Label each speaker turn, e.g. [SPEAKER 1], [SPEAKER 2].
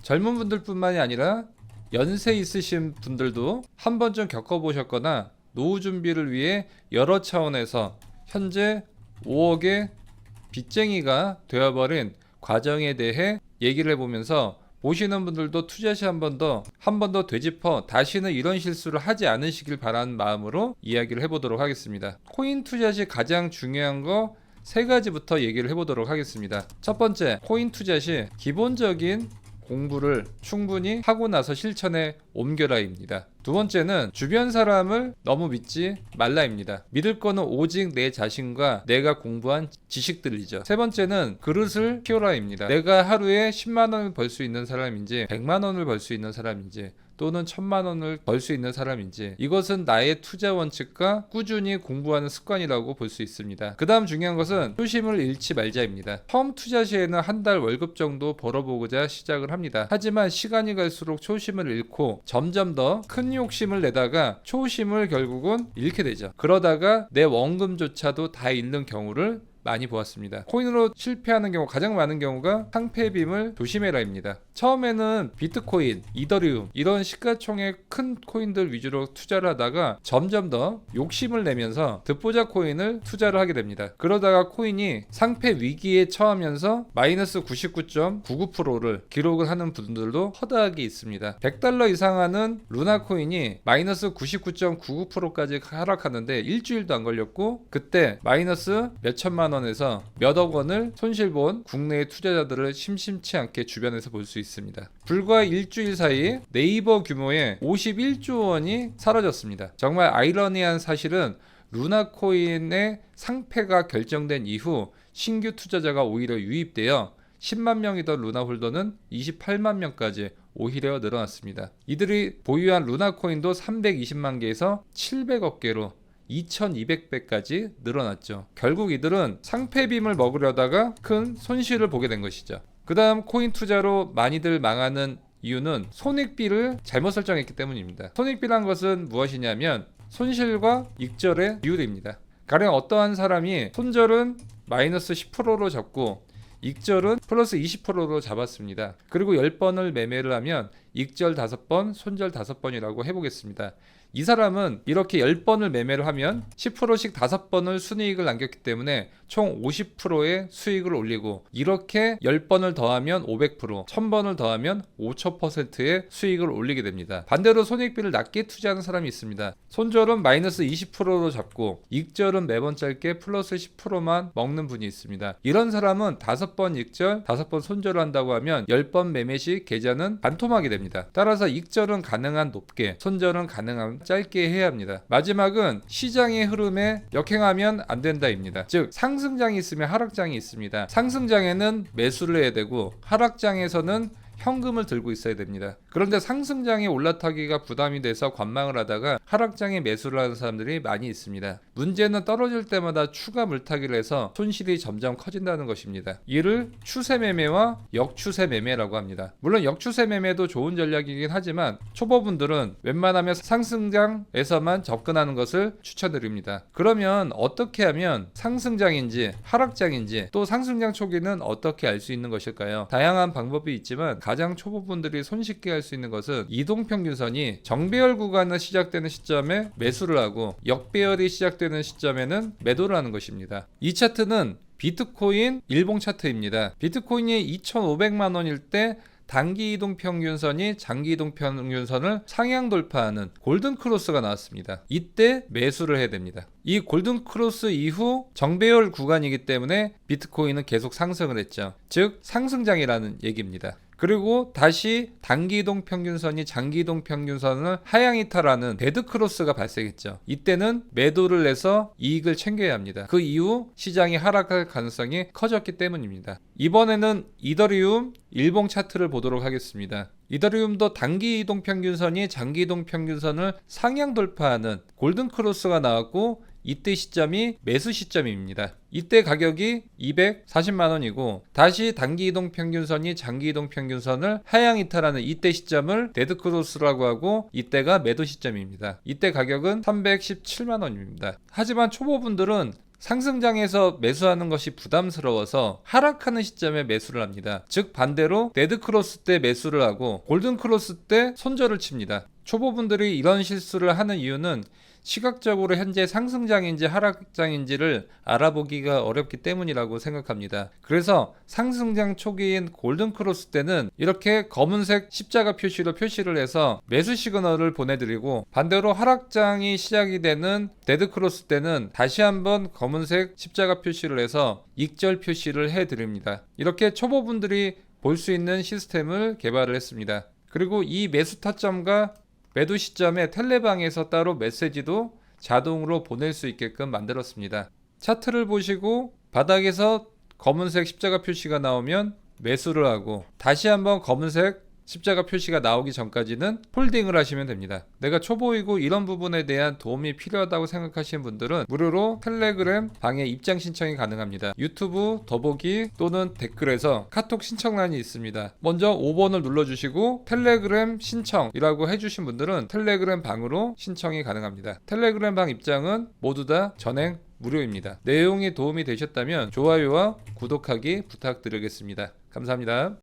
[SPEAKER 1] 젊은 분들뿐만이 아니라 연세 있으신 분들도 한 번쯤 겪어보셨거나 노후 준비를 위해 여러 차원에서 현재 5억의 빚쟁이가 되어버린 과정에 대해 얘기를 해보면서 보시는 분들도 투자 시 한 번 더 되짚어 다시는 이런 실수를 하지 않으시길 바라는 마음으로 이야기를 해보도록 하겠습니다. 코인 투자 시 가장 중요한 거 3가지부터 얘기를 해보도록 하겠습니다. 첫 번째, 코인 투자 시 기본적인 공부를 충분히 하고 나서 실천에 옮겨라입니다. 두 번째는 주변 사람을 너무 믿지 말라입니다. 믿을 거는 오직 내 자신과 내가 공부한 지식들이죠. 세 번째는 그릇을 키워라입니다. 내가 하루에 10만 원을 벌 수 있는 사람인지 100만 원을 벌 수 있는 사람인지 또는 1000만 원을 벌 수 있는 사람인지 이것은 나의 투자 원칙과 꾸준히 공부하는 습관이라고 볼 수 있습니다. 그 다음 중요한 것은 초심을 잃지 말자입니다. 처음 투자 시에는 한 달 월급 정도 벌어보고자 시작을 합니다. 하지만 시간이 갈수록 초심을 잃고 점점 더 큰 욕심을 내다가 초심을 결국은 잃게 되죠. 그러다가 내 원금조차도 다 잃는 경우를 많이 보았습니다. 코인으로 실패하는 경우 가장 많은 경우가 상패빔을 조심해라입니다. 처음에는 비트코인, 이더리움 이런 시가총액 큰 코인들 위주로 투자를 하다가 점점 더 욕심을 내면서 듣보잡 코인을 투자를 하게 됩니다. 그러다가 코인이 상패 위기에 처하면서 마이너스 99.99%를 기록을 하는 분들도 허다하게 있습니다. 100달러 이상 하는 루나 코인이 마이너스 99.99%까지 하락하는데 일주일도 안 걸렸고 그때 마이너스 몇천만 원에서 몇억 원을 손실본 국내의 투자자들을 심심치 않게 주변에서 볼 수 있습니다. 불과 일주일 사이 네이버 규모의 51조 원이 사라졌습니다. 정말 아이러니한 사실은 루나 코인의 상패가 결정된 이후 신규 투자자가 오히려 유입되어 10만 명이던 루나 홀더는 28만 명까지 오히려 늘어났습니다. 이들이 보유한 루나 코인도 320만 개에서 700억 개로 2200배까지 늘어났죠. 결국 이들은 상패빔을 먹으려다가 큰 손실을 보게 된 것이죠. 그 다음 코인 투자로 많이들 망하는 이유는 손익비를 잘못 설정했기 때문입니다. 손익비란 것은 무엇이냐면 손실과 익절의 비율입니다. 가령 어떠한 사람이 손절은 마이너스 10%로 잡고 익절은 플러스 20%로 잡았습니다. 그리고 10번을 매매를 하면 익절 5번, 손절 5번이라고 해보겠습니다. 이 사람은 이렇게 10번을 매매를 하면 10%씩 5번을 순이익을 남겼기 때문에 총 50%의 수익을 올리고 이렇게 10번을 더하면 500%, 1000번을 더하면 5000%의 수익을 올리게 됩니다. 반대로 손익비를 낮게 투자하는 사람이 있습니다. 손절은 마이너스 20%로 잡고 익절은 매번 짧게 플러스 10%만 먹는 분이 있습니다. 이런 사람은 5번 익절, 5번 손절을 한다고 하면 10번 매매 시 계좌는 반토막이 됩니다. 따라서 익절은 가능한 높게, 손절은 가능한 짧게 해야 합니다. 마지막은 시장의 흐름에 역행하면 안 된다입니다. 즉 상승장이 있으면 하락장이 있습니다. 상승장에는 매수를 해야 되고 하락장에서는 현금을 들고 있어야 됩니다. 그런데 상승장에 올라타기가 부담이 돼서 관망을 하다가 하락장에 매수를 하는 사람들이 많이 있습니다. 문제는 떨어질 때마다 추가 물타기를 해서 손실이 점점 커진다는 것입니다. 이를 추세 매매와 역추세 매매라고 합니다. 물론 역추세 매매도 좋은 전략이긴 하지만 초보분들은 웬만하면 상승장에서만 접근하는 것을 추천드립니다. 그러면 어떻게 하면 상승장인지 하락장인지 또 상승장 초기는 어떻게 알 수 있는 것일까요? 다양한 방법이 있지만 가장 초보분들이 손쉽게 할 수 있는 것은 이동평균선이 정배열 구간이 시작되는 시점에 매수를 하고 역배열이 시작되는 시점에는 매도를 하는 것입니다. 이 차트는 비트코인 일봉 차트입니다. 비트코인이 2,500만 원일 때 단기 이동 평균선이 장기 이동 평균선을 상향 돌파하는 골든 크로스가 나왔습니다. 이때 매수를 해야 됩니다. 이 골든 크로스 이후 정배열 구간이기 때문에 비트코인은 계속 상승을 했죠. 즉 상승장이라는 얘기입니다. 그리고 다시 단기 이동 평균선이 장기 이동 평균선을 하향 이탈하는 데드 크로스가 발생했죠. 이때는 매도를 해서 이익을 챙겨야 합니다. 그 이후 시장이 하락할 가능성이 커졌기 때문입니다. 이번에는 이더리움 일봉 차트를 보도록 하겠습니다. 이더리움도 단기 이동 평균선이 장기 이동 평균선을 상향 돌파하는 골든 크로스가 나왔고 이때 시점이 매수 시점입니다. 이때 가격이 240만 원이고 다시 단기 이동 평균선이 장기 이동 평균선을 하향 이탈하는 이때 시점을 데드 크로스라고 하고 이때가 매도 시점입니다. 이때 가격은 317만 원입니다. 하지만 초보분들은 상승장에서 매수하는 것이 부담스러워서 하락하는 시점에 매수를 합니다. 즉 반대로 데드크로스 때 매수를 하고 골든크로스 때 손절을 칩니다. 초보분들이 이런 실수를 하는 이유는 시각적으로 현재 상승장인지 하락장인지를 알아보기가 어렵기 때문이라고 생각합니다. 그래서 상승장 초기인 골든크로스 때는 이렇게 검은색 십자가 표시로 표시를 해서 매수 시그널을 보내드리고, 반대로 하락장이 시작이 되는 데드크로스 때는 다시 한번 검은색 십자가 표시를 해서 익절 표시를 해드립니다. 이렇게 초보분들이 볼 수 있는 시스템을 개발을 했습니다. 그리고 이 매수 타점과 매도 시점에 텔레방에서 따로 메시지도 자동으로 보낼 수 있게끔 만들었습니다. 차트를 보시고 바닥에서 검은색 십자가 표시가 나오면 매수를 하고, 다시 한번 검은색 십자가 표시가 나오기 전까지는 홀딩을 하시면 됩니다. 내가 초보이고 이런 부분에 대한 도움이 필요하다고 생각하시는 분들은 무료로 텔레그램 방에 입장 신청이 가능합니다. 유튜브 더보기 또는 댓글에서 카톡 신청란이 있습니다. 먼저 5번을 눌러주시고 텔레그램 신청이라고 해주신 분들은 텔레그램 방으로 신청이 가능합니다. 텔레그램 방 입장은 모두 다 전행 무료입니다. 내용이 도움이 되셨다면 좋아요와 구독하기 부탁드리겠습니다. 감사합니다.